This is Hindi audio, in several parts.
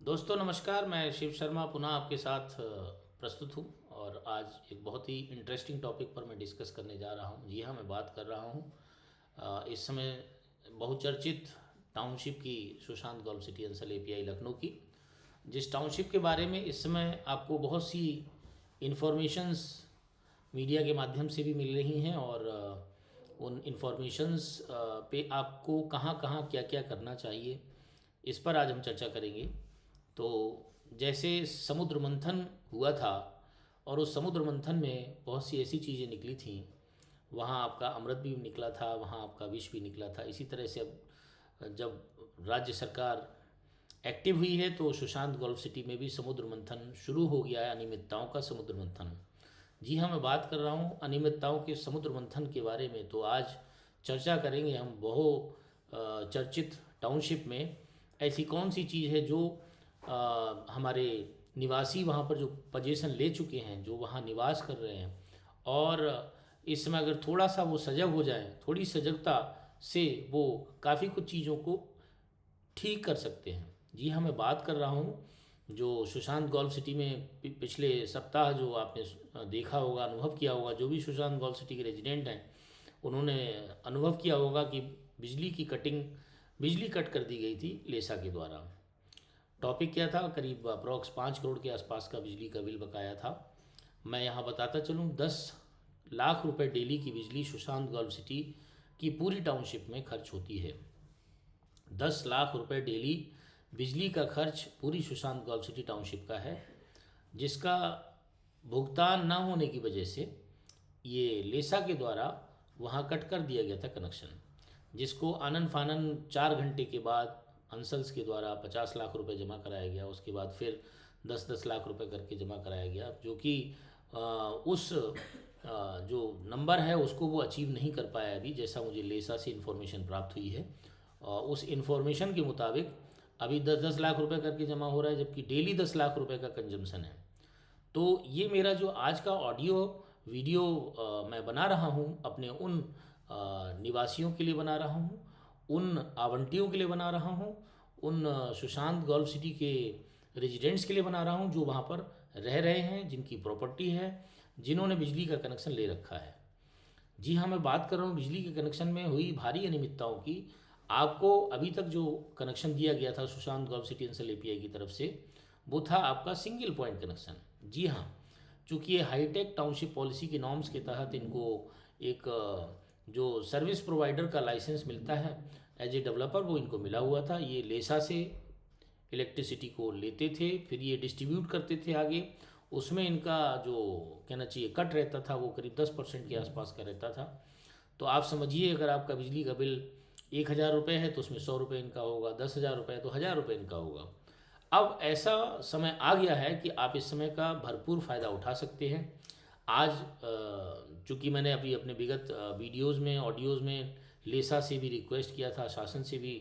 दोस्तों नमस्कार, मैं शिव शर्मा पुनः आपके साथ प्रस्तुत हूँ और आज एक बहुत ही इंटरेस्टिंग टॉपिक पर मैं डिस्कस करने जा रहा हूँ। जी हाँ, मैं बात कर रहा हूँ इस समय बहुचर्चित टाउनशिप की, Sushant golf city Ansal API Lucknow की, जिस टाउनशिप के बारे में इस समय आपको बहुत सी इंफॉर्मेशंस मीडिया के माध्यम से भी मिल रही हैं और उन इंफॉर्मेशंस पे आपको कहाँ कहाँ क्या क्या करना चाहिए, इस पर आज हम चर्चा करेंगे। तो जैसे समुद्र मंथन हुआ था और उस समुद्र मंथन में बहुत सी ऐसी चीज़ें निकली थीं, वहाँ आपका अमृत भी निकला था, वहाँ आपका विष भी निकला था। इसी तरह से अब जब राज्य सरकार एक्टिव हुई है तो सुशांत गोल्फ सिटी में भी समुद्र मंथन शुरू हो गया है, अनियमितताओं का समुद्र मंथन। जी हाँ, मैं बात कर रहा हूँ अनियमितताओं के समुद्र मंथन के बारे में। तो आज चर्चा करेंगे हम चर्चित टाउनशिप में ऐसी कौन सी चीज़ है जो हमारे निवासी वहाँ पर जो पोजीशन ले चुके हैं, जो वहाँ निवास कर रहे हैं, और इस समय अगर थोड़ा सा वो सजग हो जाएं, थोड़ी सजगता से वो काफ़ी कुछ चीज़ों को ठीक कर सकते हैं। जी हाँ, मैं बात कर रहा हूँ जो सुशांत गोल्फ सिटी में पिछले सप्ताह जो आपने देखा होगा, अनुभव किया होगा, जो भी सुशांत गोल्फ सिटी के रेजिडेंट हैं उन्होंने अनुभव किया होगा कि बिजली कट कर दी गई थी लेसा के द्वारा। टॉपिक क्या था? करीब अप्रॉक्स 5 करोड़ के आसपास का बिजली का बिल बकाया था। मैं यहाँ बताता चलूँ, 10 लाख रुपए डेली की बिजली सुशांत गोल्फ सिटी की पूरी टाउनशिप में खर्च होती है। 10 लाख रुपए डेली बिजली का खर्च पूरी सुशांत गोल्फ सिटी टाउनशिप का है, जिसका भुगतान न होने की वजह से ये लेसा के द्वारा वहाँ कट कर दिया गया था कनेक्शन, जिसको आनन फानन 4 घंटे के बाद अंसल्स के द्वारा 50 लाख रुपए जमा कराया गया। उसके बाद फिर 10-10 लाख रुपए करके जमा कराया गया, जो कि उस जो नंबर है उसको वो अचीव नहीं कर पाया अभी, जैसा मुझे लेसा से इन्फॉर्मेशन प्राप्त हुई है। उस इन्फॉर्मेशन के मुताबिक अभी 10-10 लाख रुपए करके जमा हो रहा है, जबकि डेली 10 लाख रुपए का कंजम्पशन है। तो ये मेरा जो आज का ऑडियो वीडियो मैं बना रहा हूँ अपने उन निवासियों के लिए बना रहा हूँ, उन आवंटियों के लिए बना रहा हूँ, उन सुशांत गोल्फ सिटी के रेजिडेंट्स के लिए बना रहा हूँ जो वहाँ पर रह रहे हैं, जिनकी प्रॉपर्टी है, जिन्होंने बिजली का कनेक्शन ले रखा है। जी हाँ, मैं बात कर रहा हूँ बिजली के कनेक्शन में हुई भारी अनियमितताओं की। आपको अभी तक जो कनेक्शन दिया गया था Sushant golf city Ansal API की तरफ से, वो था आपका सिंगल पॉइंट कनेक्शन। जी हाँ, चूँकि ये हाईटेक टाउनशिप पॉलिसी के नॉर्म्स के तहत इनको एक जो सर्विस प्रोवाइडर का लाइसेंस मिलता है एज ए डेवलपर, वो इनको मिला हुआ था। ये लेसा से इलेक्ट्रिसिटी को लेते थे, फिर ये डिस्ट्रीब्यूट करते थे आगे। उसमें इनका जो कहना चाहिए कट रहता था वो करीब 10% के आसपास का रहता था। तो आप समझिए, अगर आपका बिजली का बिल 1,000 रुपये है तो उसमें 100 रुपये इनका होगा, 10,000 रुपये है तो 1,000 रुपये इनका होगा। अब ऐसा समय आ गया है कि आप इस समय का भरपूर फ़ायदा उठा सकते हैं। आज चूँकि मैंने अभी अपने विगत वीडियोज़ में, ऑडियोज़ में लेसा से भी रिक्वेस्ट किया था, शासन से भी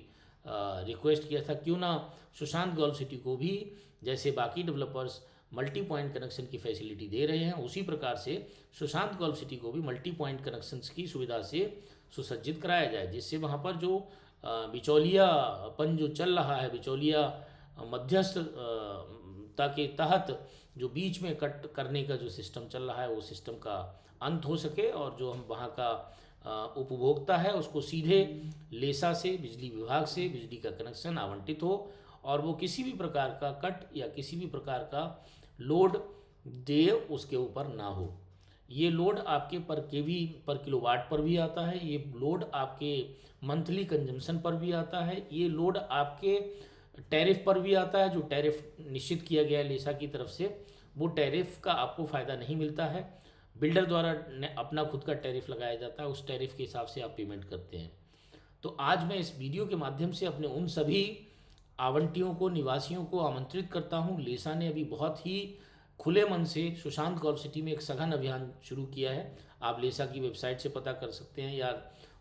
रिक्वेस्ट किया था, क्यों ना सुशांत गोल्फ सिटी को भी जैसे बाकी डेवलपर्स मल्टी पॉइंट कनेक्शन की फैसिलिटी दे रहे हैं, उसी प्रकार से सुशांत गोल्फ सिटी को भी मल्टी पॉइंट कनेक्शंस की सुविधा से सुसज्जित कराया जाए, जिससे वहाँ पर जो बिचौलियापन जो चल रहा है, बिचौलिया मध्यस्थता के तहत जो बीच में कट करने का जो सिस्टम चल रहा है, वो सिस्टम का अंत हो सके और जो हम वहाँ का उपभोक्ता है उसको सीधे लेसा से, बिजली विभाग से बिजली का कनेक्शन आवंटित हो और वो किसी भी प्रकार का कट या किसी भी प्रकार का लोड दे उसके ऊपर ना हो। ये लोड आपके पर केवी पर किलोवाट पर भी आता है, ये लोड आपके मंथली कंजम्पशन पर भी आता है, ये लोड आपके टैरिफ पर भी आता है। जो टैरिफ निश्चित किया गया है लेसा की तरफ से, वो टैरिफ का आपको फ़ायदा नहीं मिलता है। बिल्डर द्वारा अपना खुद का टैरिफ लगाया जाता है, उस टैरिफ के हिसाब से आप पेमेंट करते हैं। तो आज मैं इस वीडियो के माध्यम से अपने उन सभी आवंटियों को, निवासियों को आमंत्रित करता हूं। लेसा ने अभी बहुत ही खुले मन से सुशांत गोल्फ सिटी में एक सघन अभियान शुरू किया है। आप लेसा की वेबसाइट से पता कर सकते हैं या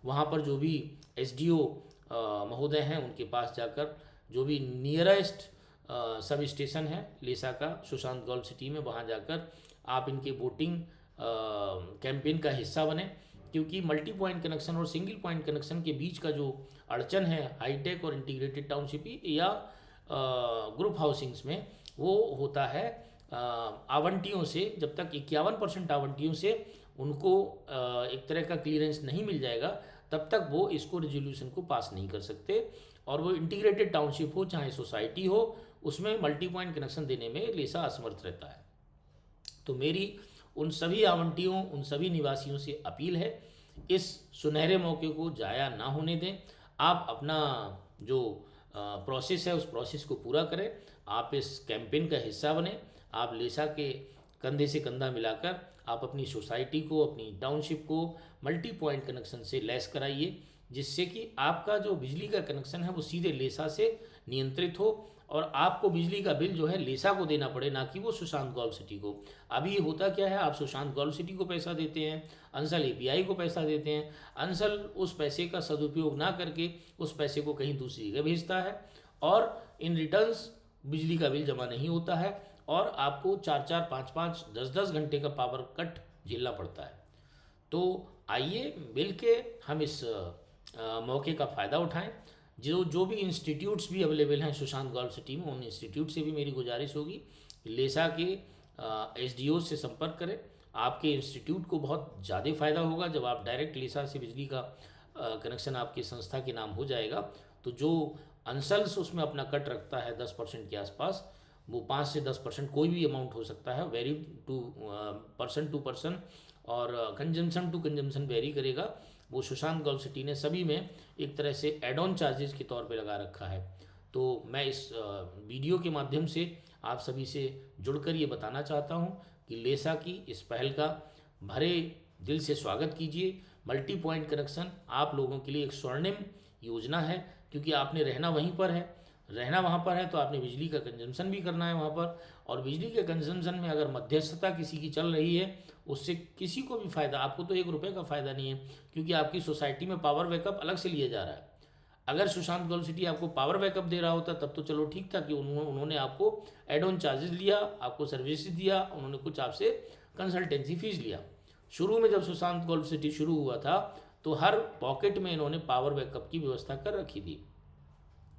वहाँ पर जो भी एसडीओ महोदय हैं उनके पास जाकर, जो भी नियरेस्ट सब स्टेशन है लेसा का सुशांत गोल्फ सिटी में, वहाँ जाकर आप इनके वोटिंग कैंपेन का हिस्सा बने, क्योंकि मल्टी पॉइंट कनेक्शन और सिंगल पॉइंट कनेक्शन के बीच का जो अड़चन है हाईटेक और इंटीग्रेटेड टाउनशिप या ग्रुप हाउसिंग्स में वो होता है आवंटियों से, जब तक 51% आवंटियों से उनको एक तरह का क्लियरेंस नहीं मिल जाएगा तब तक वो इसको रेजोल्यूशन को पास नहीं कर सकते। और वो इंटीग्रेटेड टाउनशिप हो चाहे सोसाइटी हो, उसमें मल्टी पॉइंट कनेक्शन देने में लेसा असमर्थ रहता है। तो मेरी उन सभी आवंटियों, उन सभी निवासियों से अपील है, इस सुनहरे मौके को जाया ना होने दें। आप अपना जो प्रोसेस है उस प्रोसेस को पूरा करें, आप इस कैंपेन का हिस्सा बने, आप लेसा के कंधे से कंधा मिलाकर आप अपनी सोसाइटी को, अपनी टाउनशिप को मल्टी पॉइंट कनेक्शन से लैस कराइए, जिससे कि आपका जो बिजली का कनेक्शन है वो सीधे लेसा से नियंत्रित हो और आपको बिजली का बिल जो है लेसा को देना पड़े, ना कि वो सुशांत गोल्फ सिटी को। अभी होता क्या है, आप सुशांत गोल्फ सिटी को पैसा देते हैं, अंसल एपीआई को पैसा देते हैं, अंसल उस पैसे का सदुपयोग ना करके उस पैसे को कहीं दूसरी जगह भेजता है और इन रिटर्न्स बिजली का बिल जमा नहीं होता है और आपको 4-4, 5-5, 10-10 घंटे का पावर कट झेलना पड़ता है। तो आइए मिल के हम इस मौके का फ़ायदा उठाएं। जो जो भी इंस्टीट्यूट्स भी अवेलेबल हैं सुशांत गोल्फ सिटी में, उन इंस्टीट्यूट से भी मेरी गुजारिश होगी लेसा के एसडीओ से संपर्क करें। आपके इंस्टीट्यूट को बहुत ज़्यादा फ़ायदा होगा जब आप डायरेक्ट लेसा से बिजली का कनेक्शन आपकी संस्था के नाम हो जाएगा। तो जो अंसल्स उसमें अपना कट रखता है 10% के आसपास, वो 5 से 10% कोई भी अमाउंट हो सकता है, vary to person to person और कंजम्पशन टू कंजम्पशन वेरी करेगा। वो सुशांत गोल्फ सिटी ने सभी में एक तरह से एड ऑन चार्जेस के तौर पे लगा रखा है। तो मैं इस वीडियो के माध्यम से आप सभी से जुड़कर ये बताना चाहता हूँ कि लेसा की इस पहल का भरे दिल से स्वागत कीजिए। मल्टी पॉइंट कनेक्शन आप लोगों के लिए एक स्वर्णिम योजना है, क्योंकि आपने रहना वहीं पर है, रहना वहाँ पर है तो आपने बिजली का कंजम्पशन भी करना है वहाँ पर। और बिजली के कंजम्पशन में अगर मध्यस्थता किसी की चल रही है, उससे किसी को भी फ़ायदा, आपको तो 1 रुपये का फ़ायदा नहीं है, क्योंकि आपकी सोसाइटी में पावर बैकअप अलग से लिया जा रहा है। अगर सुशांत गोल्फ सिटी आपको पावर बैकअप दे रहा होता तब तो चलो ठीक था कि उन्होंने आपको एड ऑन चार्जेस लिया, आपको सर्विस दिया, उन्होंने कुछ आपसे कंसल्टेंसी फीस लिया। शुरू में जब सुशांत गोल्फ सिटी शुरू हुआ था तो हर पॉकेट में इन्होंने पावर बैकअप की व्यवस्था कर रखी थी।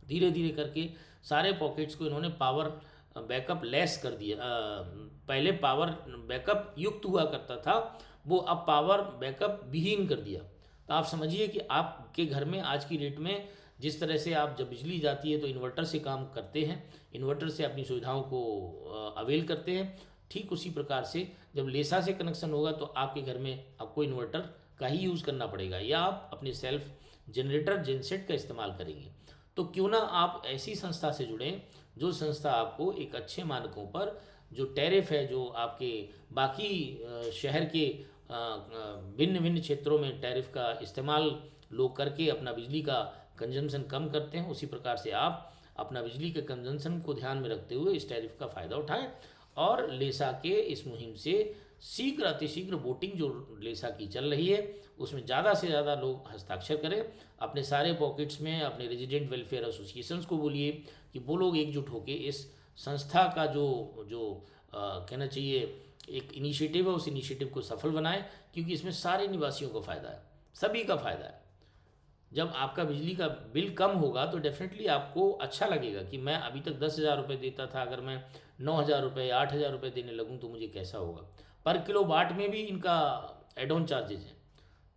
धीरे धीरे करके सारे पॉकेट्स को इन्होंने पावर बैकअप लेस कर दिया। पहले पावर बैकअप युक्त हुआ करता था, वो अब पावर बैकअप विहीन कर दिया। तो आप समझिए कि आपके घर में आज की डेट में जिस तरह से आप जब बिजली जाती है तो इन्वर्टर से काम करते हैं, इन्वर्टर से अपनी सुविधाओं को अवेल करते हैं, ठीक उसी प्रकार से जब लेसा से कनेक्शन होगा तो आपके घर में आपको इन्वर्टर का ही यूज़ करना पड़ेगा या आप अपने सेल्फ जनरेटर जेनसेट का इस्तेमाल करेंगे। तो क्यों ना आप ऐसी संस्था से जुड़ें जो संस्था आपको एक अच्छे मानकों पर जो टैरिफ है, जो आपके बाकी शहर के भिन्न भिन्न क्षेत्रों में टैरिफ का इस्तेमाल लोग करके अपना बिजली का कंजम्पशन कम करते हैं, उसी प्रकार से आप अपना बिजली के कंजम्पशन को ध्यान में रखते हुए इस टैरिफ का फ़ायदा उठाएं और लेसा के इस मुहिम से शीघ्र अतिशीघ्र वोटिंग जो लेसा की चल रही है उसमें ज़्यादा से ज़्यादा लोग हस्ताक्षर करें। अपने सारे पॉकेट्स में अपने रेजिडेंट वेलफेयर एसोसिएशंस को बोलिए कि वो लोग एकजुट होकर इस संस्था का जो जो कहना चाहिए एक इनिशिएटिव है, उस इनिशिएटिव को सफल बनाएं, क्योंकि इसमें सारे निवासियों को फ़ायदा है, सभी का फ़ायदा है। जब आपका बिजली का बिल कम होगा तो डेफिनेटली आपको अच्छा लगेगा कि मैं अभी तक 10,000 रुपये देता था, अगर मैं 9,000 रुपये या 8,000 रुपये देने लगूँ तो मुझे कैसा होगा। पर किलो वाट में भी इनका एड ऑन चार्जेज हैं।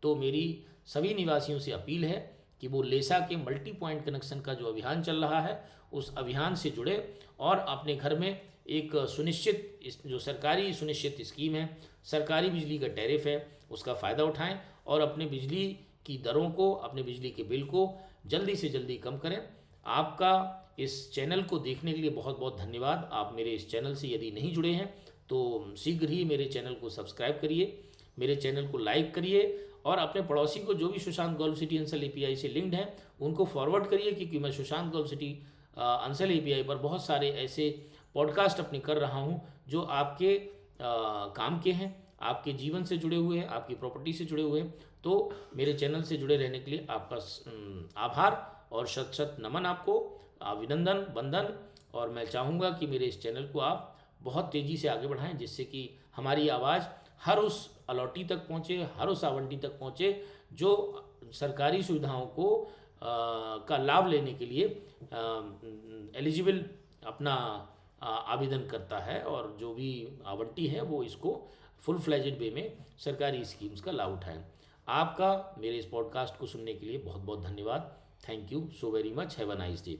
तो मेरी सभी निवासियों से अपील है कि वो लेसा के मल्टी पॉइंट कनेक्शन का जो अभियान चल रहा है उस अभियान से जुड़े और अपने घर में एक सुनिश्चित जो सरकारी सुनिश्चित स्कीम है, सरकारी बिजली का टैरिफ है, उसका फ़ायदा उठाएं और अपने बिजली की दरों को, अपने बिजली के बिल को जल्दी से जल्दी कम करें। आपका इस चैनल को देखने के लिए बहुत बहुत धन्यवाद। आप मेरे इस चैनल से यदि नहीं जुड़े हैं तो शीघ्र ही मेरे चैनल को सब्सक्राइब करिए, मेरे चैनल को लाइक करिए और अपने पड़ोसी को जो भी Sushant golf city Ansal API से लिंक्ड हैं उनको फॉरवर्ड करिए, क्योंकि मैं Sushant golf city Ansal API पर बहुत सारे ऐसे पॉडकास्ट अपने कर रहा हूं जो आपके काम के हैं, आपके जीवन से जुड़े हुए हैं, आपकी प्रॉपर्टी से जुड़े हुए हैं। तो मेरे चैनल से जुड़े रहने के लिए आपका आभार और शत शत नमन, आपको अभिनंदन, वंदन। और मैं चाहूँगा कि मेरे इस चैनल को आप बहुत तेज़ी से आगे बढ़ाएं, जिससे कि हमारी आवाज़ हर उस अलॉटी तक पहुँचे, हर उस आवंटी तक पहुँचे जो सरकारी सुविधाओं को का लाभ लेने के लिए एलिजिबल अपना आवेदन करता है, और जो भी आवंटी है वो इसको फुल फ्लेजेड वे में सरकारी स्कीम्स का लाभ उठाएं। आपका मेरे इस पॉडकास्ट को सुनने के लिए बहुत बहुत धन्यवाद। Thank you so very much. Have a nice day.